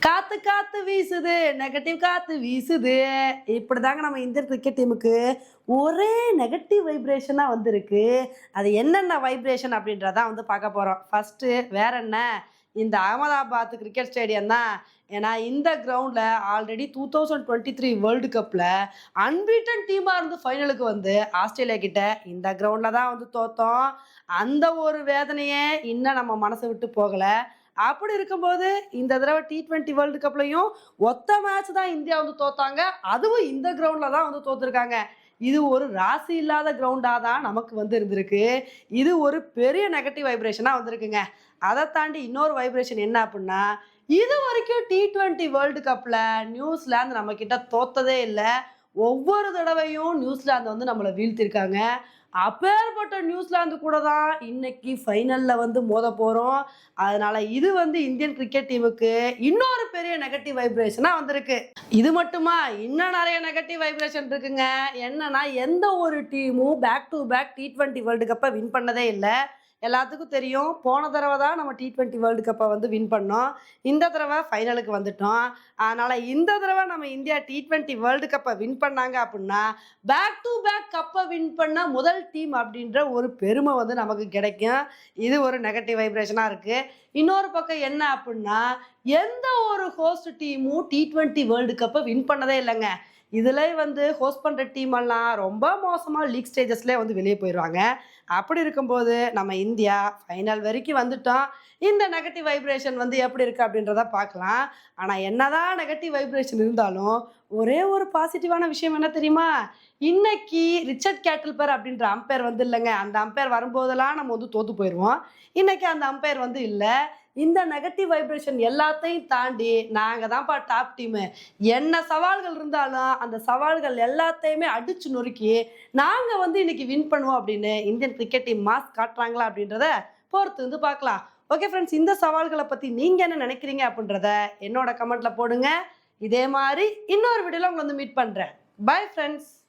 காத்து காத்து வீசுது, நெகட்டிவ் காத்து வீசுது. இப்படிதாங்க நம்ம இந்தியன் கிரிக்கெட் டீமுக்கு ஒரே நெகட்டிவ் வைப்ரேஷனா வந்திருக்கு. அது என்னென்ன வைப்ரேஷன் அப்படின்றத வந்து பார்க்க போறோம். ஃபர்ஸ்ட்டு வேற என்ன, இந்த அகமதாபாத் கிரிக்கெட் ஸ்டேடியம் தான். ஏன்னா இந்த கிரவுண்ட்ல ஆல்ரெடி 2023 வேர்ல்டு கப்ல அன்பீட்டன் டீமா இருந்து ஃபைனலுக்கு வந்து ஆஸ்திரேலியா கிட்ட இந்த கிரவுண்ட்ல தான் வந்து தோத்தோம். அந்த ஒரு வேதனையே இன்னும் நம்ம மனசை விட்டு போகல. அப்படி இருக்கும்போது இந்த தடவை T20 வேர்ல்டு கப்லயும் ஒத்த மேட்ச் தான் இந்தியா வந்து தோத்தாங்க. அதுவும் இந்த கிரவுண்ட்ல தான் வந்து தோத்துருக்காங்க. இது ஒரு ராசி இல்லாத கிரவுண்டா தான் நமக்கு வந்து இருந்திருக்கு. இது ஒரு பெரிய நெகட்டிவ் வைப்ரேஷனா வந்திருக்குங்க. அதை தாண்டி இன்னொரு வைப்ரேஷன் என்ன அப்படின்னா, இது வரைக்கும் T20 வேர்ல்டு கப்ல நியூசிலாந்து நம்ம கிட்ட தோத்ததே இல்லை. ஒவ்வொரு தடவையும் நியூசிலாந்து வந்து நம்மளை வீழ்த்திருக்காங்க. அப்பேற்பட்ட நியூசிலாந்து கூட தான் இன்னைக்கு ஃபைனல்ல வந்து மோத போறோம். அதனால இது வந்து இந்தியன் கிரிக்கெட் டீமுக்கு இன்னொரு பெரிய நெகட்டிவ் வைப்ரேஷனா வந்திருக்கு. இது மட்டுமா, இன்னும் நிறைய நெகட்டிவ் வைப்ரேஷன் இருக்குங்க. என்னன்னா, எந்த ஒரு டீமும் back to back T20 world கப்பை வின் பண்ணதே இல்லை. எல்லாத்துக்கும் தெரியும், போன தடவை தான் நம்ம T20 வேர்ல்டு கப்பை வந்து வின் பண்ணோம். இந்த தடவை ஃபைனலுக்கு வந்துட்டோம். அதனால இந்த தடவை நம்ம இந்தியா T20 வேர்ல்டு கப்பை வின் பண்ணாங்க அப்படின்னா, பேக் டு பேக் கப்பை வின் பண்ண முதல் டீம் அப்படின்ற ஒரு பெருமை வந்து நமக்கு கிடைக்கும். இது ஒரு நெகட்டிவ் வைப்ரேஷனா இருக்கு. இன்னொரு பக்கம் என்ன அப்படின்னா, எந்த ஒரு ஹோஸ்ட் டீமும் T20 வேர்ல்டு கப்பை வின் பண்ணதே இல்லைங்க. இதுல வந்து ஹோஸ்ட் பண்ற டீம் எல்லாம் ரொம்ப மோசமா லீக் ஸ்டேஜஸ்லேயே வந்து வெளியே போயிடுவாங்க. அப்படி இருக்கும்போது நம்ம இந்தியா ஃபைனல் வரைக்கும் வந்துட்டோம். இந்த நெகட்டிவ் வைப்ரேஷன் வந்து எப்படி இருக்கு அப்படின்றத பார்க்கலாம். ஆனால் என்னதான் நெகட்டிவ் வைப்ரேஷன் இருந்தாலும் ஒரே ஒரு பாசிட்டிவான விஷயம் என்ன தெரியுமா? இன்னைக்கு ரிச்சர்ட் கேட்டில்பர் அப்படின்ற அம்பையர் வந்து இல்லைங்க. அந்த அம்பையர் வரும்போதெல்லாம் நம்ம வந்து தோத்து போயிடுவோம். இன்னைக்கு அந்த அம்பையர் வந்து இல்லை. இந்த நெகட்டிவ் வைப்ரேஷன் எல்லாத்தையும் தாண்டி நாங்கள் தான்ப்பா டாப் டீமு. என்ன சவால்கள் இருந்தாலும் அந்த சவால்கள் எல்லாத்தையுமே அடிச்சு நொறுக்கி நாங்கள் வந்து இன்னைக்கு வின் பண்ணுவோம் அப்படின்னு இந்தியன் கிரிக்கெட் டீம் மாஸ் காட்டுறாங்களா அப்படின்றத பொறுத்து வந்து பார்க்கலாம். ஓகே ஃப்ரெண்ட்ஸ், இந்த சவால்களை பற்றி நீங்கள் என்ன நினைக்கிறீங்க அப்படின்றத என்னோட கமெண்ட்ல போடுங்க. இதே மாதிரி இன்னொரு வீடியோவில் உங்களை வந்து மீட் பண்ணுறேன். Bye friends.